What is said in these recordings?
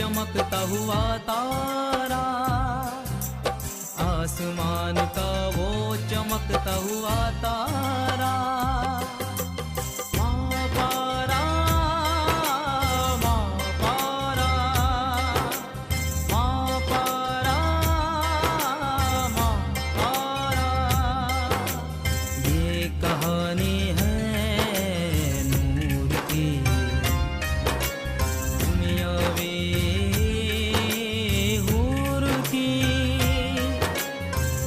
चमकता हुआ तारा, आसमान का वो चमकता हुआ तारा। माँ पारा, माँ पारा, माँ पारा, माँ पारा। ये कहानी है नूर की, दुनियावी हूर की।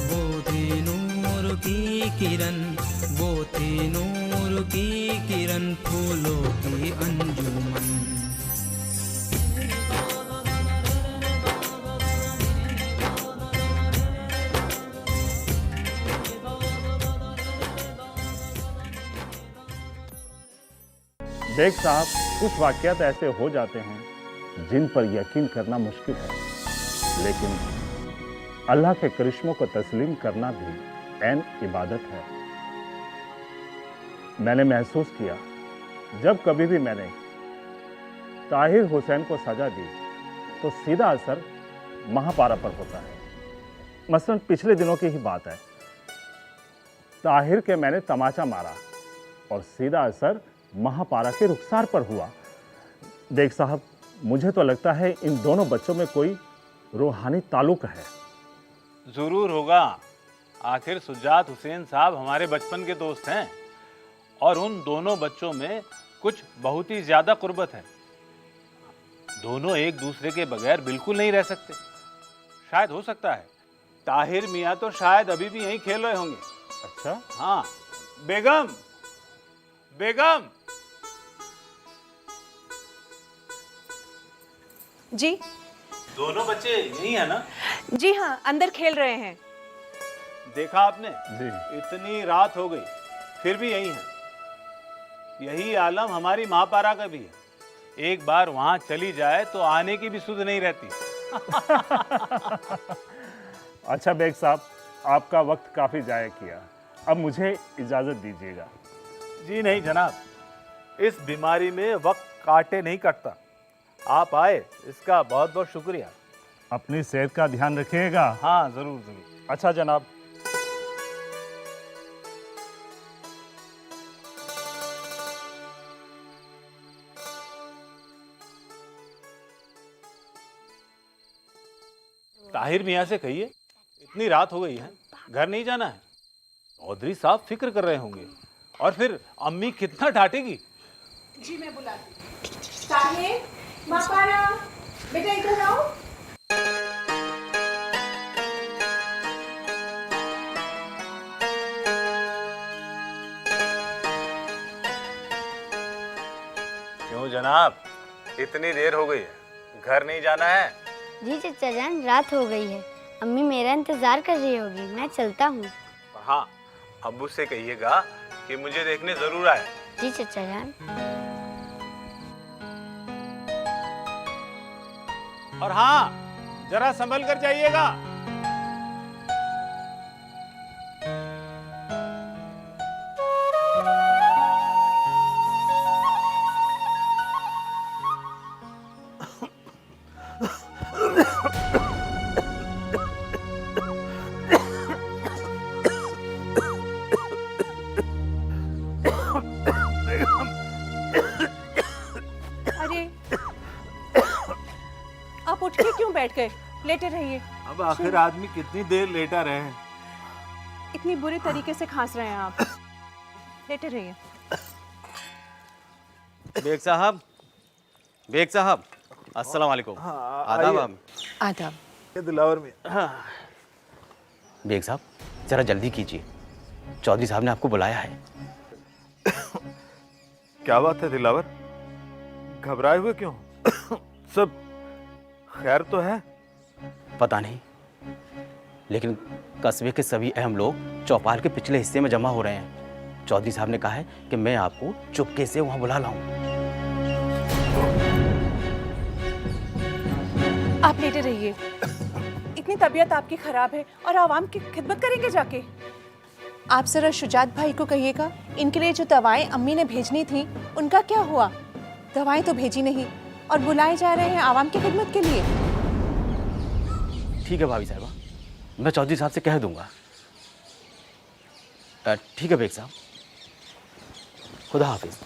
वो थी नूर की किरण, वो थी नूर की किरण, फूलों की अंजुमन। बेग साहब, कुछ वाक़यात ऐसे हो जाते हैं जिन पर यकीन करना मुश्किल है, लेकिन अल्लाह के करिश्मों को तस्लीम करना भी ऐन इबादत है। मैंने महसूस किया, जब कभी भी मैंने ताहिर हुसैन को सजा दी तो सीधा असर महापारा पर होता है। मसलन पिछले दिनों की ही बात है, ताहिर के मैंने तमाचा मारा और सीधा असर महापारा के रुखसार पर हुआ। बेग साहब, मुझे तो लगता है इन दोनों बच्चों में कोई रूहानी ताल्लुक है। जरूर होगा, आखिर सुजात हुसैन साहब हमारे बचपन के दोस्त हैं और उन दोनों बच्चों में कुछ बहुत ही ज्यादा कुर्बत है। दोनों एक दूसरे के बगैर बिल्कुल नहीं रह सकते। शायद हो सकता है ताहिर मियाँ तो शायद अभी भी यहीं खेल रहे होंगे। अच्छा? हाँ। बेगम, बेगम। जी दोनों बच्चे यही है ना? जी हाँ, अंदर खेल रहे हैं। देखा आपने? जी। इतनी रात हो गई फिर भी यही है। यही आलम हमारी महापारा का भी है। एक बार वहां चली जाए तो आने की भी सुध नहीं रहती। अच्छा बेग साहब, आपका वक्त काफी जाया किया, अब मुझे इजाजत दीजिएगा। जी नहीं जनाब, इस बीमारी में वक्त काटे नहीं कटता। आप आए इसका बहुत बहुत शुक्रिया। अपनी सेहत का ध्यान रखिएगा। हाँ जरूर जरूर। अच्छा जनाब। ताहिर मियाँ से कहिए इतनी रात हो गई है, घर नहीं जाना है। चौधरी साहब फिक्र कर रहे होंगे और फिर अम्मी कितना डांटेगी। जी मैं बुलाती। ताहिर, महापारा, बेटा इधर आओ। क्यों जनाब, इतनी देर हो गई है, घर नहीं जाना है? जी चचा जान, रात हो गई है, अम्मी मेरा इंतजार कर रही होगी, मैं चलता हूँ। हाँ, अब्बू से कहिएगा कि मुझे देखने जरूर आए। जी चचा जान। और हाँ, जरा संभल कर जाइएगा। अरे आप उठ के क्यों बैठ गए? लेटे रहिए। अब आखिर आदमी कितनी देर लेटा रहे हैं। इतनी बुरी तरीके से खांस रहे हैं आप। लेटे रहिए। बेग साहब, बेग साहब, अस्सलाम वालेकुम। आदाब। हम आदाब। दिलावर में। बेग साहब, जरा जल्दी कीजिए, चौधरी साहब ने आपको बुलाया है। क्या बात है दिलावर, घबराए हुए क्यों? सब खैर तो है? पता नहीं, लेकिन कस्बे के सभी अहम लोग चौपाल के पिछले हिस्से में जमा हो रहे हैं। चौधरी साहब ने कहा है कि मैं आपको चुपके से वहां बुला लाऊं। आप लेटे रहिए। इतनी तबीयत आपकी खराब है और आवाम की खिदमत करेंगे जाके? आप जरा शुजात भाई को कहिएगा, इनके लिए जो दवाएं अम्मी ने भेजनी थी उनका क्या हुआ? दवाएं तो भेजी नहीं और बुलाए जा रहे हैं आवाम की खिदमत के लिए। ठीक है भाभी साहबा, मैं चौधरी साहब से कह दूंगा। ठीक है बेग साहब, खुदा हाफिज।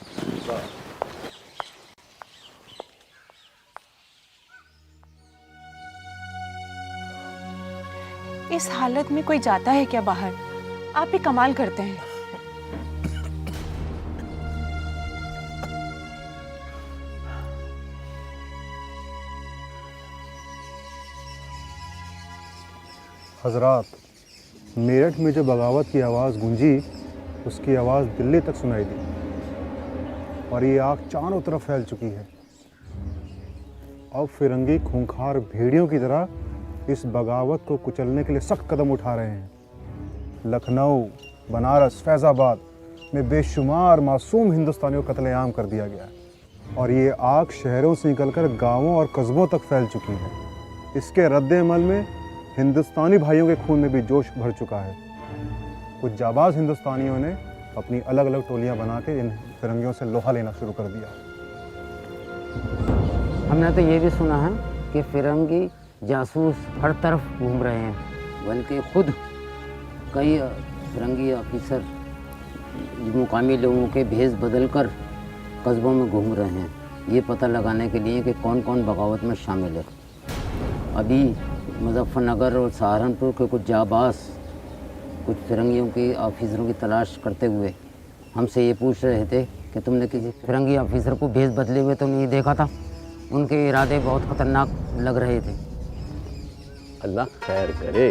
इस हालत में कोई जाता है क्या बाहर? आप भी कमाल करते हैं। हजरात, मेरठ में जो बगावत की आवाज़ गूंजी, उसकी आवाज़ दिल्ली तक सुनाई दी और ये आग चारों तरफ फैल चुकी है। अब फिरंगी खूंखार भेड़ियों की तरह इस बगावत को कुचलने के लिए सख्त कदम उठा रहे हैं। लखनऊ, बनारस, फैज़ाबाद में बेशुमार मासूम हिंदुस्तानियों को कत्लेआम कर दिया गया और ये आग शहरों से निकलकर गांवों और कस्बों तक फैल चुकी है। इसके रद्द-ए-अमल में हिंदुस्तानी भाइयों के खून में भी जोश भर चुका है। कुछ जाबाज हिंदुस्तानियों ने अपनी अलग अलग टोलियां बना के इन फिरंगियों से लोहा लेना शुरू कर दिया। हमने तो ये भी सुना है कि फिरंगी जासूस हर तरफ घूम रहे हैं, बल्कि खुद कई फिरंगी ऑफिसर मुकामी लोगों के भेष बदलकर कस्बों में घूम रहे हैं, ये पता लगाने के लिए कि कौन कौन बगावत में शामिल है। अभी मुजफ्फरनगर और सहारनपुर के कुछ जाबाज कुछ फिरंगियों के ऑफिसरों की तलाश करते हुए हमसे ये पूछ रहे थे कि तुमने किसी फिरंगी ऑफिसर को भेष बदले हुए तो नहीं देखा था? उनके इरादे बहुत ख़तरनाक लग रहे थे। अल्लाह खैर करे।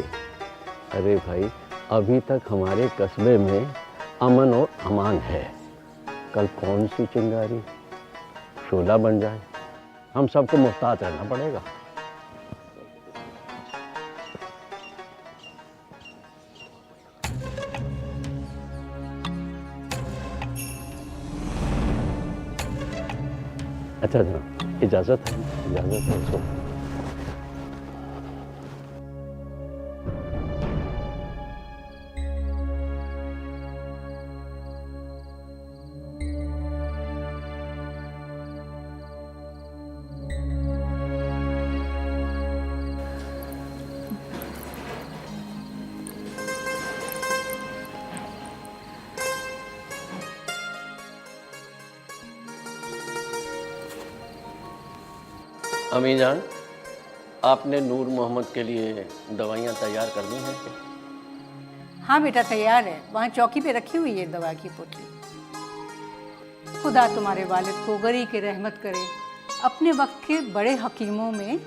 अरे भाई, अभी तक हमारे कस्बे में अमन और अमान है। कल कौन सी चिंगारी शोला बन जाए, हम सबको मुहतात रहना पड़ेगा। अच्छा जनाब, इजाज़त है, इजाज़त है। सो अमी जान, आपने नूर मोहम्मद के लिए दवाइयाँ तैयार कर दी हैं? हाँ बेटा, तैयार है। वहाँ चौकी पे रखी हुई है दवा की पोटली। खुदा तुम्हारे वालिद को गरी की रहमत करे। अपने वक्त के बड़े हकीमों में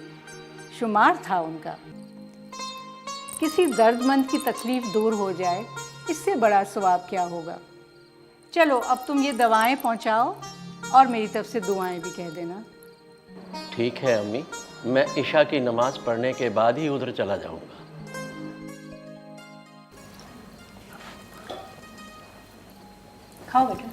शुमार था उनका। किसी दर्दमंद की तकलीफ दूर हो जाए, इससे बड़ा सवाब क्या होगा। चलो अब तुम ये दवाएं पहुँचाओ और मेरी तरफ से दुआएं भी कह देना। ठीक है अम्मी, मैं इशा की नमाज पढ़ने के बाद ही उधर चला जाऊंगा। खाओ बेटा।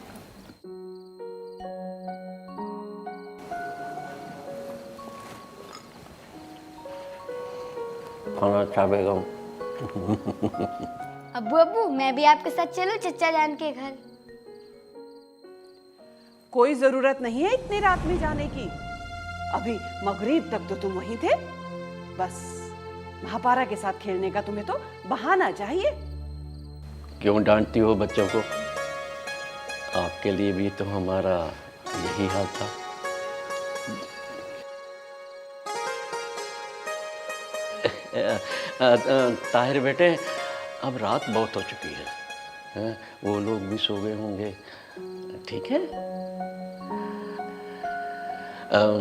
खाना अच्छा बेगम। अब्बू अब्बू, मैं भी आपके साथ चलूं चचा जान के घर? कोई जरूरत नहीं है इतनी रात में जाने की। अभी मगरिब तक तो तुम वहीं थे। बस महापारा के साथ खेलने का तुम्हें तो बहाना चाहिए। क्यों डांटती हो बच्चों को? आपके लिए भी तो हमारा यही हाल था। ताहिर बेटे, अब रात बहुत हो चुकी है, वो लोग भी सो गए होंगे। ठीक है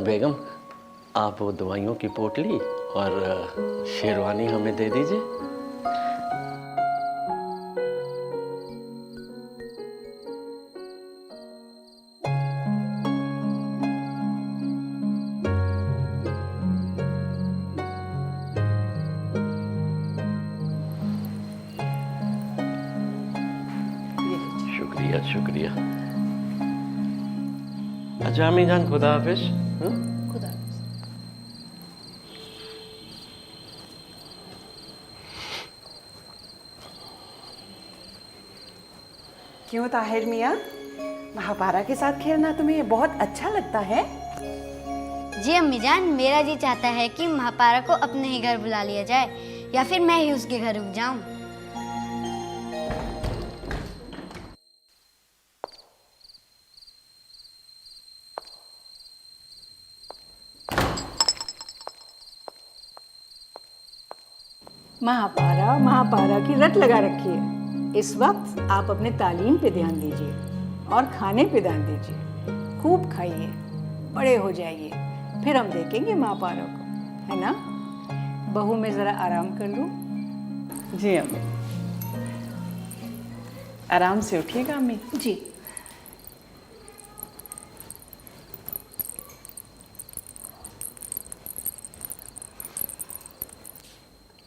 बेगम, आप वो दवाइयों की पोटली और शेरवानी हमें दे दीजिए। शुक्रिया शुक्रिया। अच्छा अम्मी जान, खुदा हाफिज। खुदा। क्यों ताहिर मियाँ, महापारा के साथ खेलना तुम्हें बहुत अच्छा लगता है? जी अम्मी जान, मेरा जी चाहता है कि महापारा को अपने ही घर बुला लिया जाए या फिर मैं ही उसके घर रुक जाऊं। महापारा की रट लगा रखी है। इस वक्त आप अपने तालीम पे ध्यान दीजिए और खाने पे ध्यान दीजिए। खूब खाइए, बड़े हो जाइए, फिर हम देखेंगे महापारा को, है ना? बहू में ज़रा आराम कर लो। जी अम्मी, आराम से उठिएगा अम्मी। जी।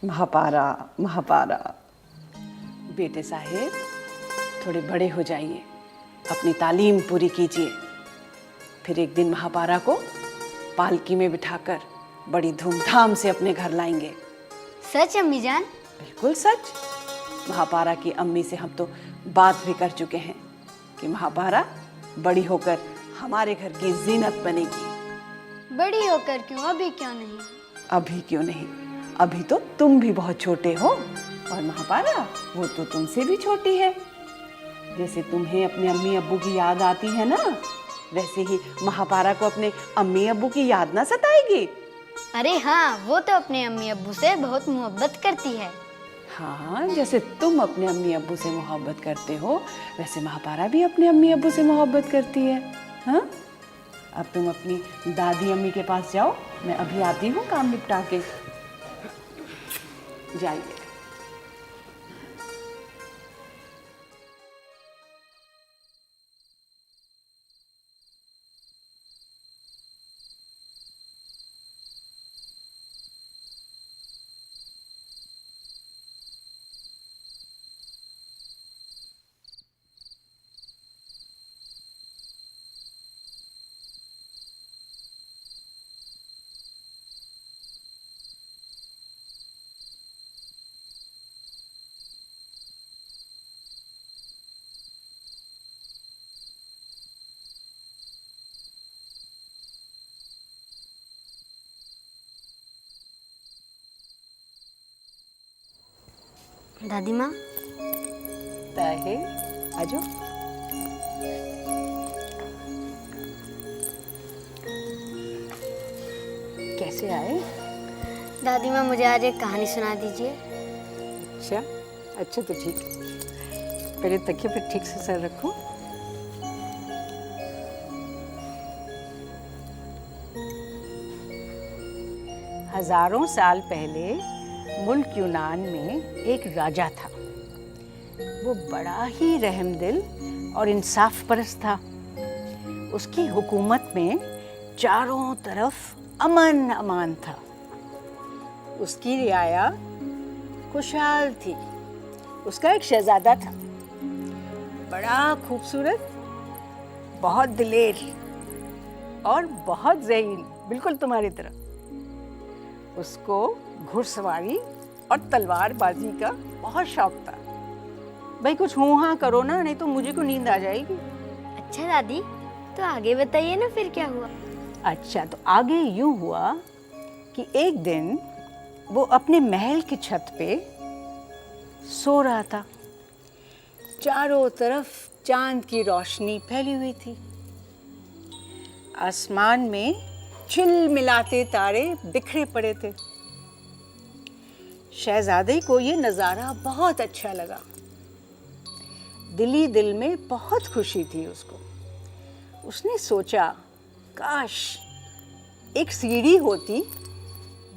महापारा, बेटे साहेब थोड़े बड़े हो जाइए, अपनी तालीम पूरी कीजिए, फिर एक दिन महापारा को पालकी में बिठाकर बड़ी धूमधाम से अपने घर लाएंगे। सच अम्मी जान? बिल्कुल सच। महापारा की अम्मी से हम तो बात भी कर चुके हैं कि महापारा बड़ी होकर हमारे घर की जीनत बनेगी। बड़ी होकर क्यों? अभी क्यों नहीं? अभी क्यों नहीं? अभी तो तुम भी बहुत छोटे हो और महापारा वो तो तुमसे भी छोटी है। जैसे तुम्हें अपने अम्मी अब्बू की याद आती है ना, वैसे ही महापारा को अपने अम्मी अब्बू की याद ना सताएगी। अरे हाँ, वो तो अपने अम्मी अब्बू से बहुत मोहब्बत करती है। हाँ, जैसे तुम अपने अम्मी अब्बू से मोहब्बत करते हो वैसे महापारा भी अपने अम्मी अब्बू से मोहब्बत करती है। हाँ, अब तुम अपनी दादी अम्मी के पास जाओ, मैं अभी आती हूँ काम निपटा के। जाइए। दादी माँ। ताहिर, आजो। कैसे आए? दादी माँ, मुझे आज एक कहानी सुना दीजिए। अच्छा तो ठीक है। पहले तकिए पे ठीक से सर रखो। हजारों साल पहले मुल्क यूनान में एक राजा था। वो बड़ा ही रहमदिल और इंसाफ परस्त था। उसकी हुकूमत में चारों तरफ अमन अमान था। उसकी रियाया खुशहाल थी। उसका एक शहजादा था, बड़ा खूबसूरत, बहुत दिलेर और बहुत ज़हीन, बिल्कुल तुम्हारी तरह। उसको घुड़सवारी और तलवारबाजी का बहुत शौक था। भाई कुछ हूँ हाँ करो ना, नहीं तो मुझे को नींद आ जाएगी। अच्छा दादी, तो आगे बताइए ना फिर क्या हुआ? अच्छा, तो आगे यूँ हुआ कि एक दिन वो अपने महल की छत पे सो रहा था। चारों तरफ चांद की रोशनी फैली हुई थी। आसमान में झिलमिलाते तारे बिखरे पड़े थे। शहजादे को ये नज़ारा बहुत अच्छा लगा। दिली दिल में बहुत खुशी थी उसको। उसने सोचा, काश एक सीढ़ी होती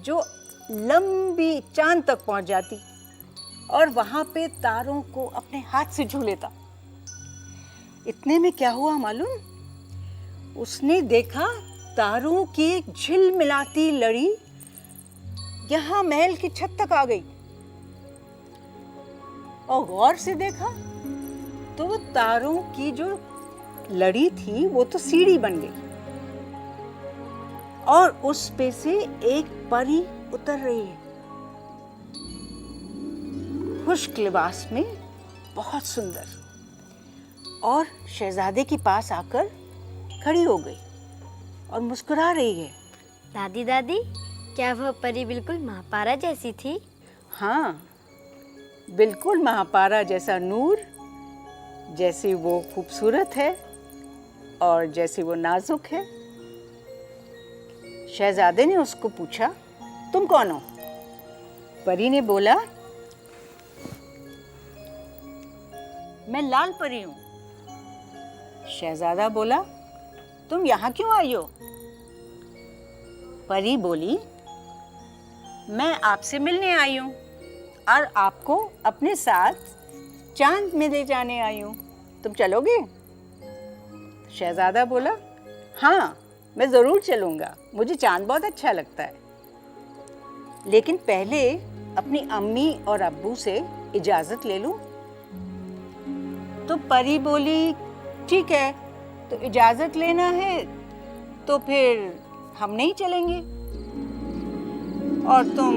जो लंबी चांद तक पहुंच जाती और वहां पे तारों को अपने हाथ से छू लेता। इतने में क्या हुआ मालूम? उसने देखा तारों की एक झिलमिलाती लड़ी यहाँ महल की छत तक आ गई और गौर से देखा तो वो तारों की जो लड़ी थी वो तो सीढ़ी बन गई और उस पे से एक परी उतर रही है, खुश्क लिबास में, बहुत सुंदर, और शहजादे के पास आकर खड़ी हो गई और मुस्कुरा रही है। दादी दादी, क्या वह परी बिल्कुल महापारा जैसी थी? हाँ, बिल्कुल महापारा जैसा नूर, जैसी वो खूबसूरत है और जैसी वो नाजुक है। शहजादे ने उसको पूछा, तुम कौन हो? परी ने बोला, मैं लाल परी हूं। शहजादा बोला, तुम यहाँ क्यों आई हो? परी बोली, मैं आपसे मिलने आई हूँ और आपको अपने साथ चांद में ले जाने आई हूँ। तुम चलोगे? शहजादा बोला, हाँ, मैं ज़रूर चलूँगा, मुझे चांद बहुत अच्छा लगता है, लेकिन पहले अपनी अम्मी और अब्बू से इजाज़त ले लूँ। तो परी बोली, ठीक है, तो इजाज़त लेना है तो फिर हम नहीं चलेंगे और तुम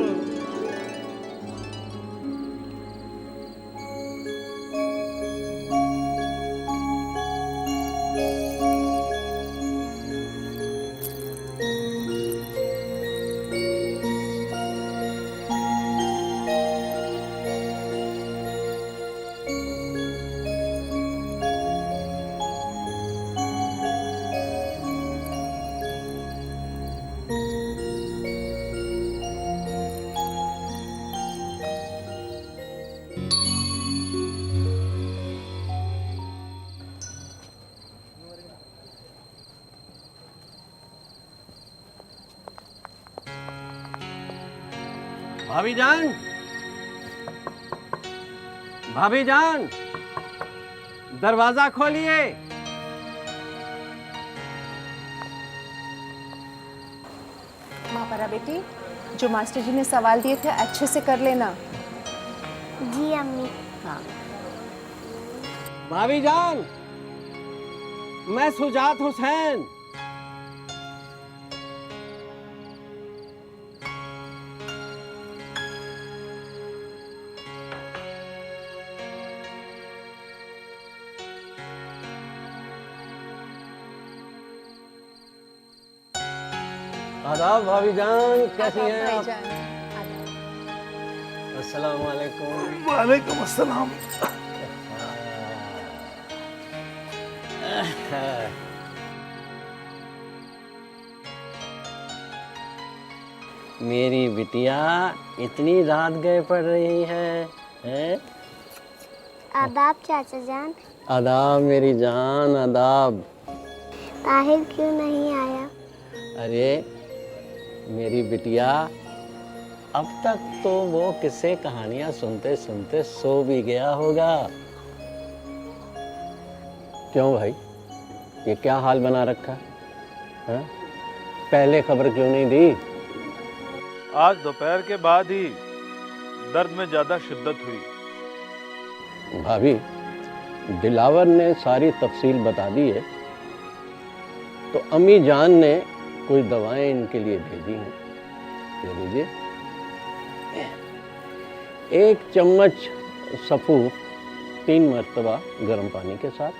भाभी जान, भाभी जान, दरवाजा खोलिए। महापारा बेटी, जो मास्टर जी ने सवाल दिए थे अच्छे से कर लेना। जी अम्मी। हाँ। भाभी जान, मैं सुजात हुसैन। आदाब भाभी जान, कैसी हैं आप? अस्सलाम वालेकुम। वालेकुम अस्सलाम। मेरी बिटिया इतनी रात गए पढ़ रही है, हैं? आदाब चाचा जान। आदाब मेरी जान, आदाब। ताहिर क्यों नहीं आया? अरे मेरी बिटिया, अब तक तो वो किस्से कहानियां सुनते सुनते सो भी गया होगा। क्यों भाई, ये क्या हाल बना रखा है? पहले खबर क्यों नहीं दी? आज दोपहर के बाद ही दर्द में ज्यादा शिद्दत हुई। भाभी, दिलावर ने सारी तफसील बता दी है, तो अम्मी जान ने कोई दवाएं इनके लिए भेजी हैं, ले लीजिए। 1 चम्मच सफ़ूफ 3 मरतबा गर्म पानी के साथ,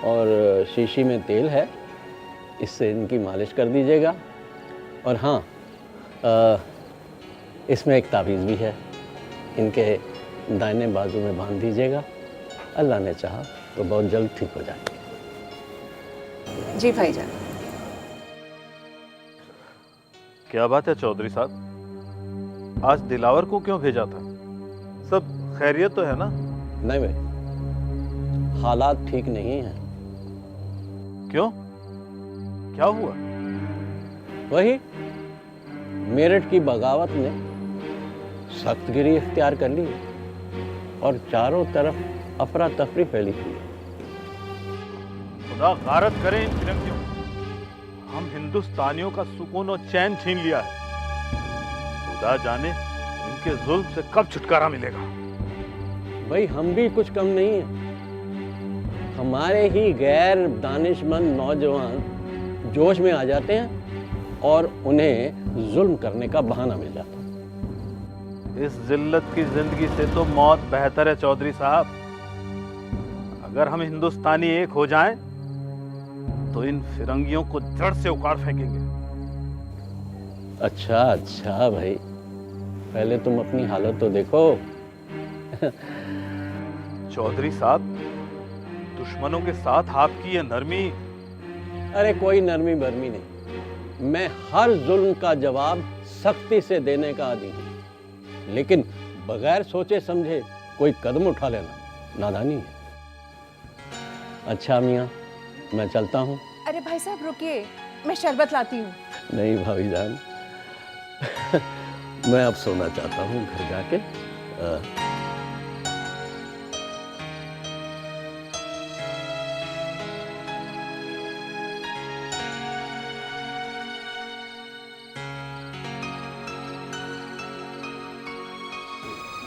और शीशी में तेल है, इससे इनकी मालिश कर दीजिएगा। और हाँ, इसमें एक तावीज़ भी है, इनके दाहिने बाजू में बांध दीजिएगा। अल्लाह ने चाहा तो बहुत जल्द ठीक हो जाएंगे। जी भाईजान। क्या बात है चौधरी साहब, आज दिलावर को क्यों भेजा था? सब खैरियत तो है ना? नहीं भाई, हालात ठीक नहीं हैं। क्यों, क्या हुआ? वही मेरठ की बगावत ने सख्तगिरी इख्तियार कर ली और चारों तरफ अफरा तफरी फैली हुई है। खुदा गारत करे इन फिरंगियों, हम हिंदुस्तानियों का सुकून और चैन छीन लिया है। खुदा जाने इनके जुल्म से कब छुटकारा मिलेगा। भाई, हम भी कुछ कम नहीं है। हमारे ही गैर दानिशमंद नौजवान जोश में आ जाते हैं और उन्हें जुल्म करने का बहाना मिल जाता है। इस जिल्लत की जिंदगी से तो मौत बेहतर है चौधरी साहब। अगर हम हिंदुस्तानी एक हो जाएं, तो इन फिरंगियों को जड़ से उखाड़ फेंकेंगे। अच्छा अच्छा भाई, पहले तुम अपनी हालत तो देखो। चौधरी साहब, दुश्मनों के साथ आपकी ये नरमी। अरे कोई नरमी बरमी नहीं, मैं हर जुल्म का जवाब सख्ती से देने का आदी हूँ, लेकिन बगैर सोचे समझे कोई कदम उठा लेना नादानी है। अच्छा मियाँ, मैं चलता हूँ। अरे भाई साहब रुकिए, मैं शरबत लाती हूँ। नहीं भाईजान, मैं अब सोना चाहता हूँ घर जाके।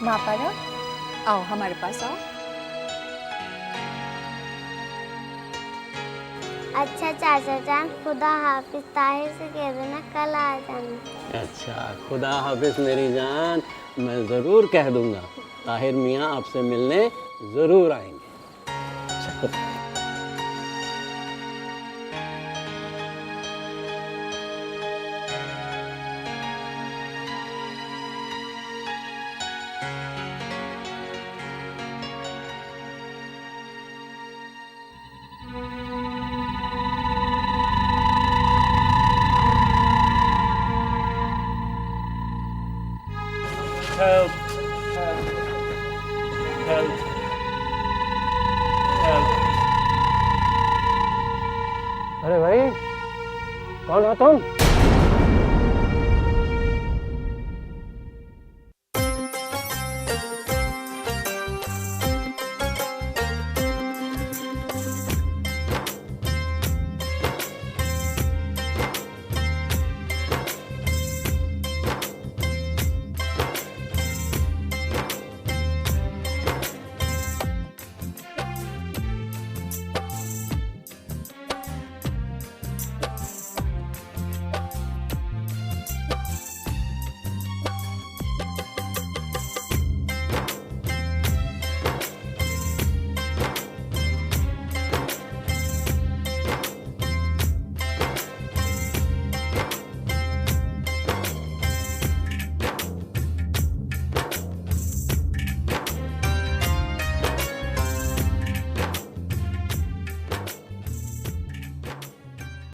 महापारा, आओ हमारे पास आओ। अच्छा चाचा जान, खुदा हाफिज। ताहिर से कह देना कल आ जाना। अच्छा, खुदा हाफिज मेरी जान, मैं ज़रूर कह दूंगा। ताहिर मियाँ आपसे मिलने ज़रूर आएंगे। चलो। Help! Help! Help! Help! अरे भाई, कौन हो तुम?